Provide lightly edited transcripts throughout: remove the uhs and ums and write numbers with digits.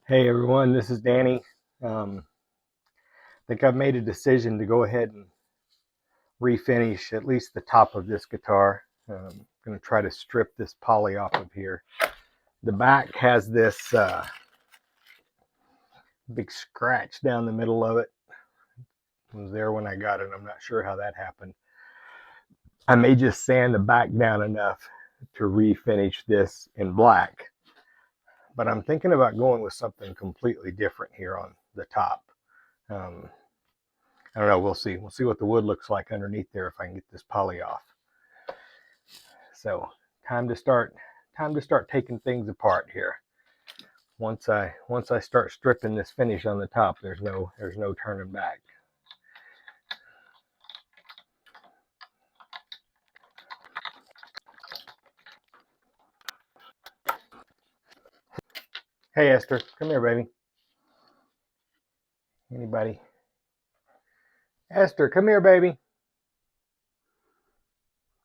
Hey everyone, this is Danny. I think I've made a decision to go ahead and refinish at least the top of this guitar. I'm going to try to strip this poly off of here. The back has this big scratch down the middle of it. It was there when I got it. I'm not sure how that happened. I may just sand the back down enough to refinish this in black, but I'm thinking about going with something completely different here on the top. Um, I don't know. We'll see. We'll see what the wood looks like underneath there if I can get this poly off. So time to start. Time to start taking things apart here. Once I start stripping this finish on the top, there's no turning back. Hey Esther, come here, baby. Anybody? Esther, come here, baby.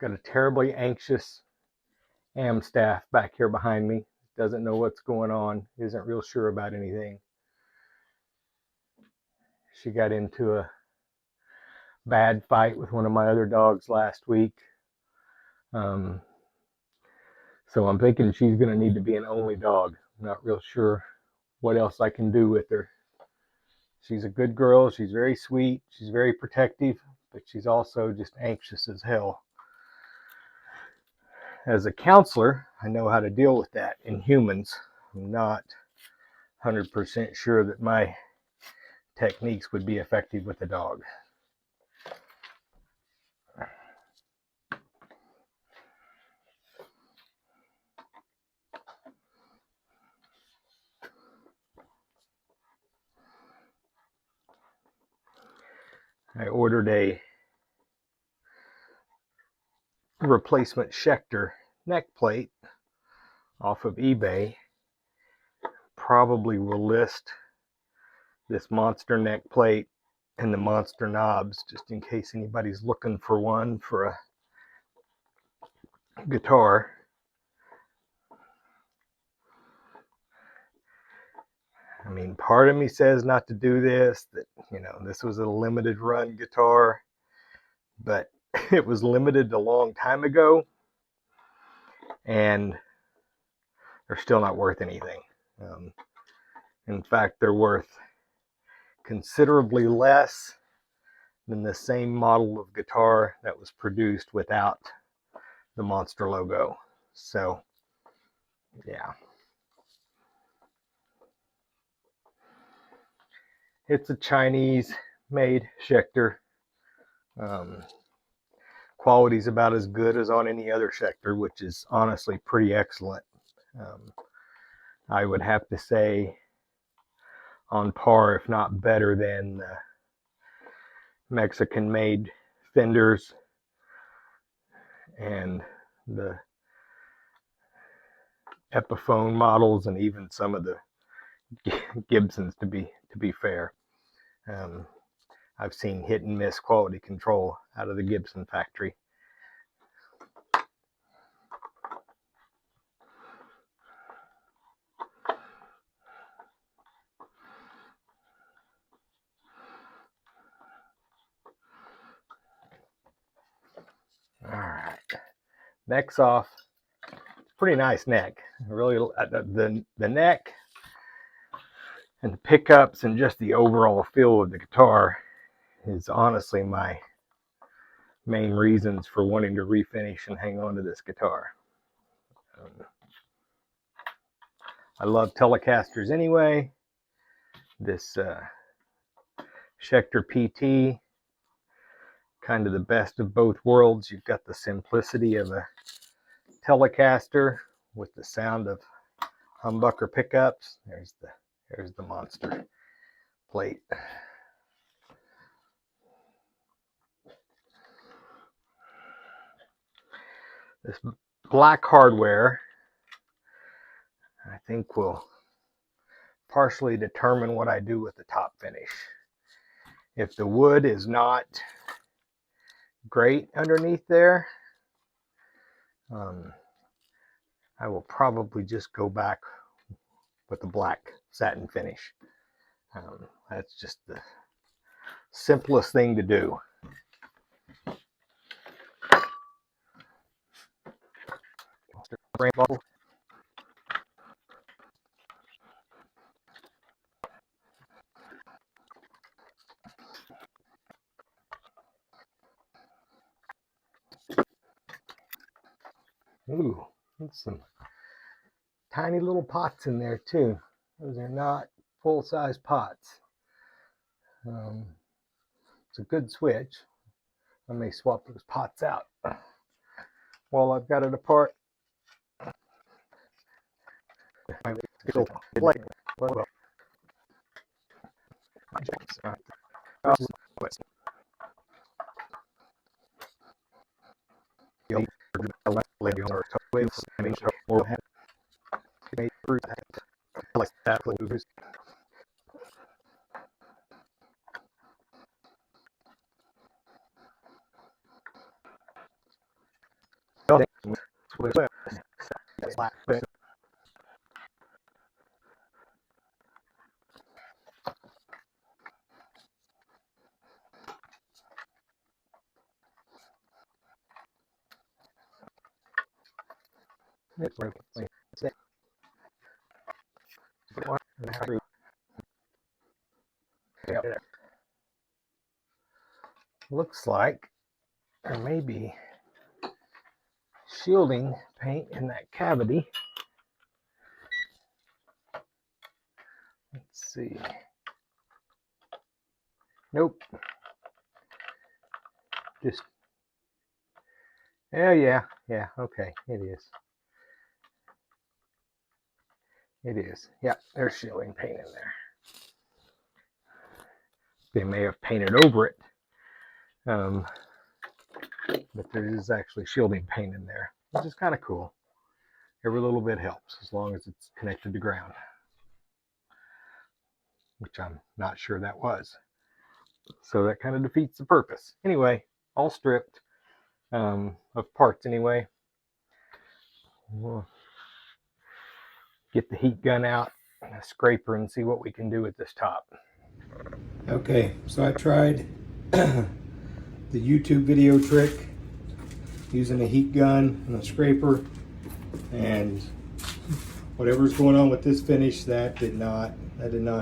Got a terribly anxious AM staff back here behind me. Doesn't know what's going on. Isn't real sure about anything. She got into a bad fight with one of my other dogs last week. So I'm thinking she's going to need to be an only dog. I'm not real sure what else I can do with her. She's a good girl. She's very sweet. She's very protective, but she's also just anxious as hell. As a counselor, I know how to deal with that in humans. I'm not 100% sure that my techniques would be effective with a dog. I ordered a replacement Schecter neck plate off of eBay. Probably will list this monster neck plate and the monster knobs just in case anybody's looking for one for a guitar. I mean, part of me says not to do this, that, this was a limited run guitar, but it was limited a long time ago, and they're still not worth anything. In fact, they're worth considerably less than the same model of guitar that was produced without the monster logo. So, yeah. It's a Chinese-made Schecter. Quality's about as good as on any other Schecter, which is honestly pretty excellent. I would have to say on par, if not better than the Mexican-made Fenders and the Epiphone models, and even some of the Gibsons. To be fair, I've seen hit and miss quality control out of the Gibson factory. All right, neck's off. Pretty nice neck. Really, the neck and the pickups and just the overall feel of the guitar is honestly my main reasons for wanting to refinish and hang on to this guitar. I love Telecasters anyway. This Schecter PT, kind of the best of both worlds. You've got the simplicity of a Telecaster with the sound of humbucker pickups. There's the monster plate. This black hardware, I think, will partially determine what I do with the top finish. If the wood is not great underneath there, I will probably just go back with a black satin finish. That's just the simplest thing to do. Ooh, that's some tiny little pots in there too. Those are not full-size pots. It's a good switch. I may swap those pots out while I've got it apart. Looks like there may be shielding paint in that cavity. Let's see. Nope. Just, yeah, okay, it is. It is. Yeah, there's shielding paint in there. They may have painted over it, but there is actually shielding paint in there, which is kind of cool. Every little bit helps as long as it's connected to ground, which I'm not sure that was. So that kind of defeats the purpose. Anyway, all stripped of parts anyway. We'll get the heat gun out and a scraper and see what we can do with this top. Okay, so I tried the YouTube video trick using a heat gun and a scraper, and whatever's going on with this finish, that did not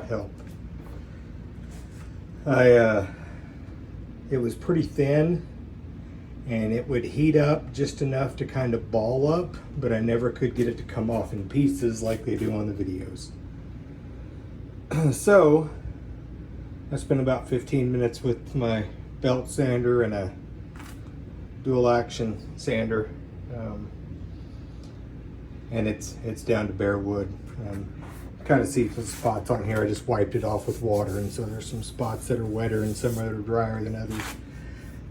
help. It was pretty thin and it would heat up just enough to kind of ball up, but I never could get it to come off in pieces like they do on the videos. So I spent about 15 minutes with my belt sander and a dual action sander, and it's down to bare wood. Kind of see some spots on here. I just wiped it off with water, and so there's some spots that are wetter and some that are drier than others.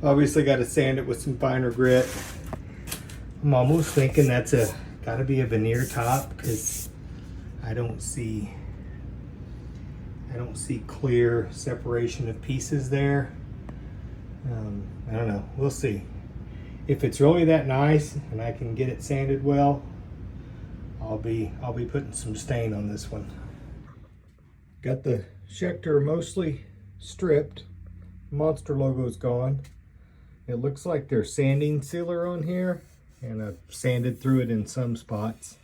Obviously got to sand it with some finer grit. I'm almost thinking that's gotta be a veneer top, because I don't see clear separation of pieces there. I don't know, we'll see. If it's really that nice and I can get it sanded well, I'll be putting some stain on this one. Got the Schecter mostly stripped. Monster logo's gone. It looks like there's sanding sealer on here, and I've sanded through it in some spots.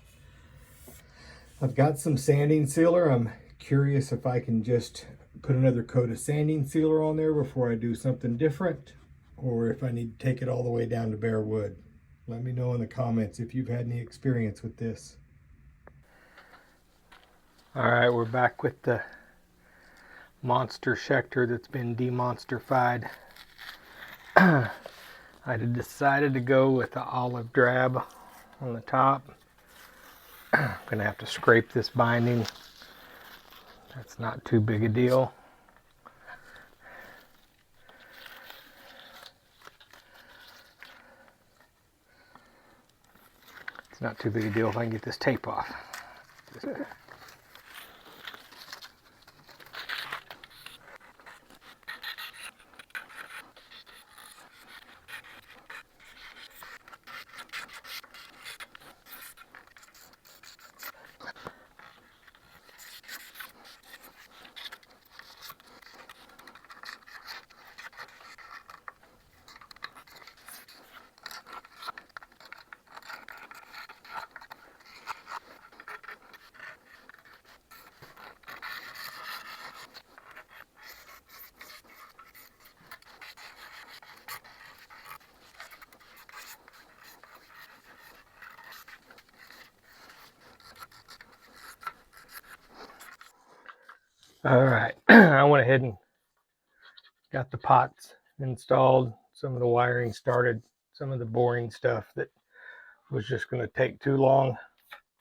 I've got some sanding sealer. I'm curious if I can just put another coat of sanding sealer on there before I do something different, or if I need to take it all the way down to bare wood. Let me know in the comments if you've had any experience with this. All right, we're back with the monster Schecter that's been demonsterfied. I decided to go with the olive drab on the top. I'm gonna have to scrape this binding. That's not too big a deal. It's not too big a deal if I can get this tape off. All right, I went ahead and got the pots installed, some of the wiring started, some of the boring stuff that was just going to take too long.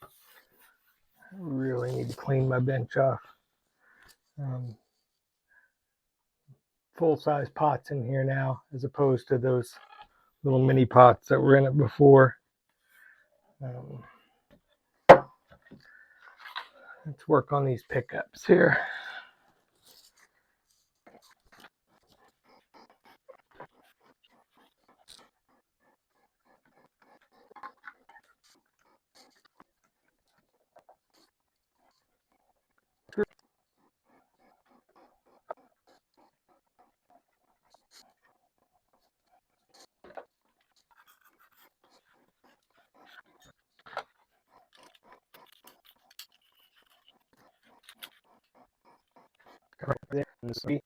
I really need to clean my bench off. Full-size pots in here now, as opposed to those little mini pots that were in it before. Let's work on these pickups here. Right there in the sea.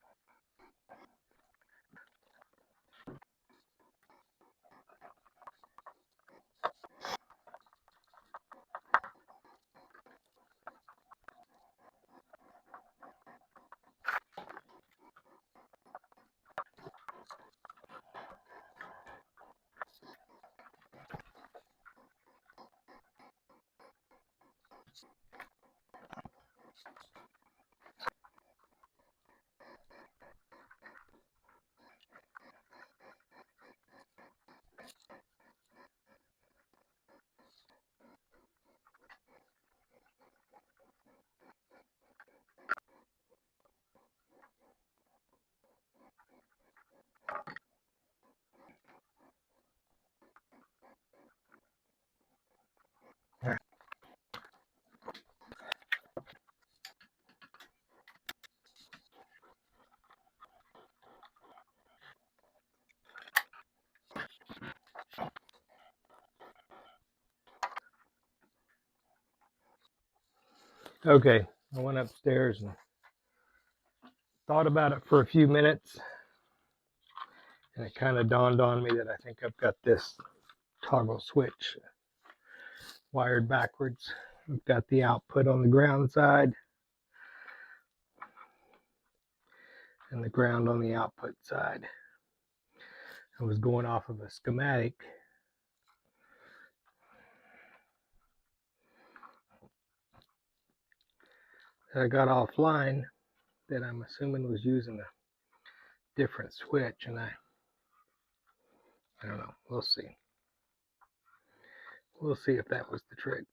Okay, I went upstairs and thought about it for a few minutes, and it kind of dawned on me that I think I've got this toggle switch wired backwards. I've got the output on the ground side and the ground on the output side. I was going off of a schematic that I got offline that I'm assuming was using a different switch, and I don't know. We'll see. We'll see if that was the trick.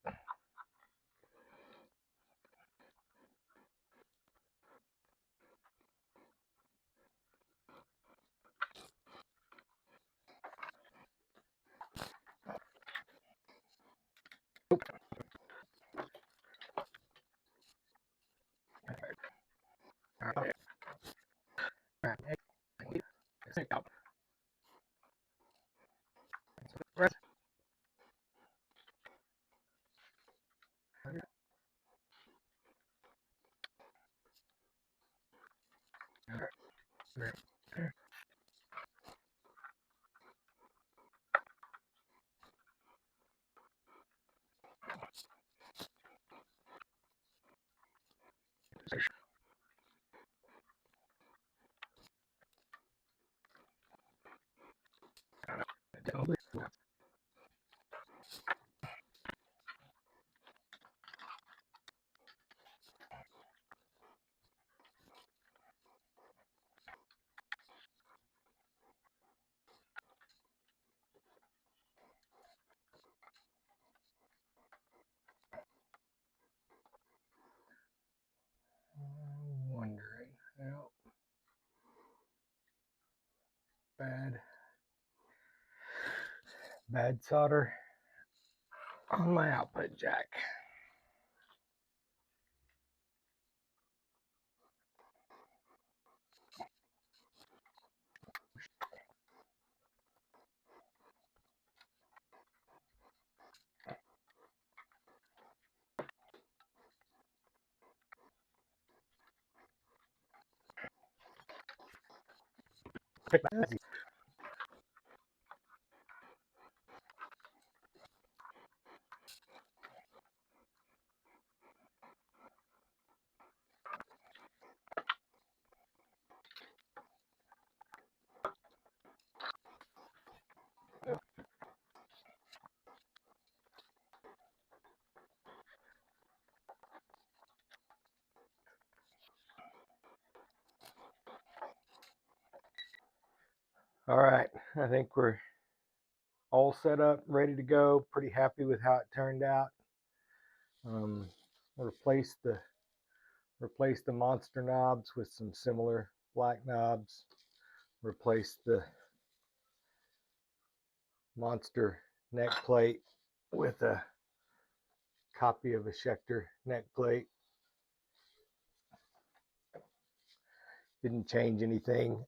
All right. I'm wondering. Well, bad solder on my output jack. All right, I think we're all set up, ready to go. Pretty happy with how it turned out. Um, replace the monster knobs with some similar black knobs. Replace the monster neck plate with a copy of a Schecter neck plate. Didn't change anything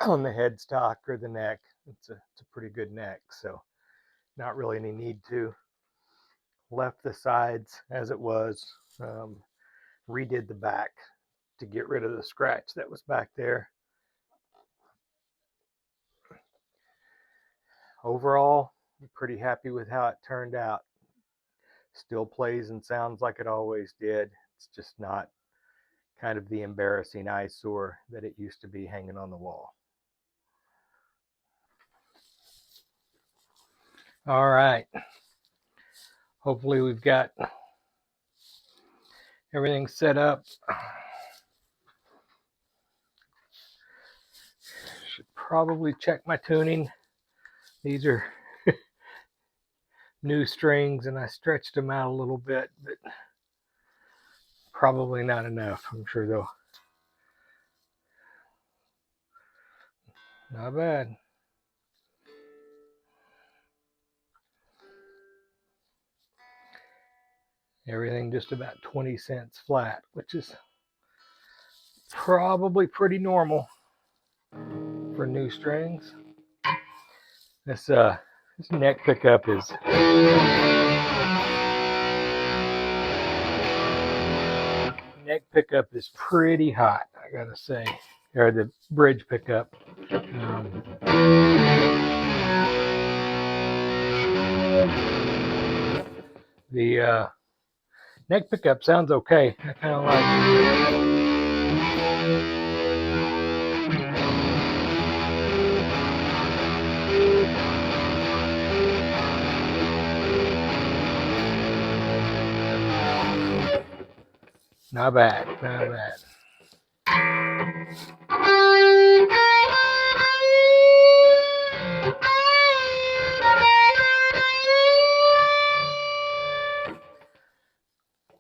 on the headstock or the neck. It's a pretty good neck, so not really any need to. Left the sides as it was. Redid the back to get rid of the scratch that was back there. Overall, I'm pretty happy with how it turned out. Still plays and sounds like it always did. It's just not kind of the embarrassing eyesore that it used to be hanging on the wall. All right. Hopefully we've got everything set up. Should probably check my tuning. These are new strings and I stretched them out a little bit, but probably not enough. I'm sure they'll. Not bad. Everything just about 20 cents flat, which is probably pretty normal for new strings. This neck pickup is pretty hot, I gotta say. Or the bridge pickup. The neck pickup sounds okay. I kind of like it. Not bad, not bad.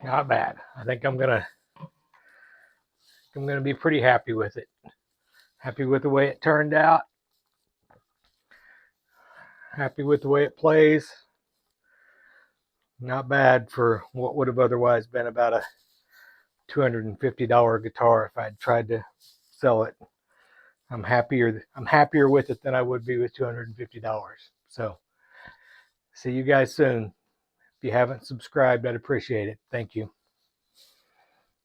Not bad. I think I'm gonna be pretty happy with it. Happy with the way it turned out. Happy with the way it plays. Not bad for what would have otherwise been about a $250 guitar if I'd tried to sell it. I'm happier with it than I would be with $250. So, see you guys soon. If you haven't subscribed, I'd appreciate it. Thank you.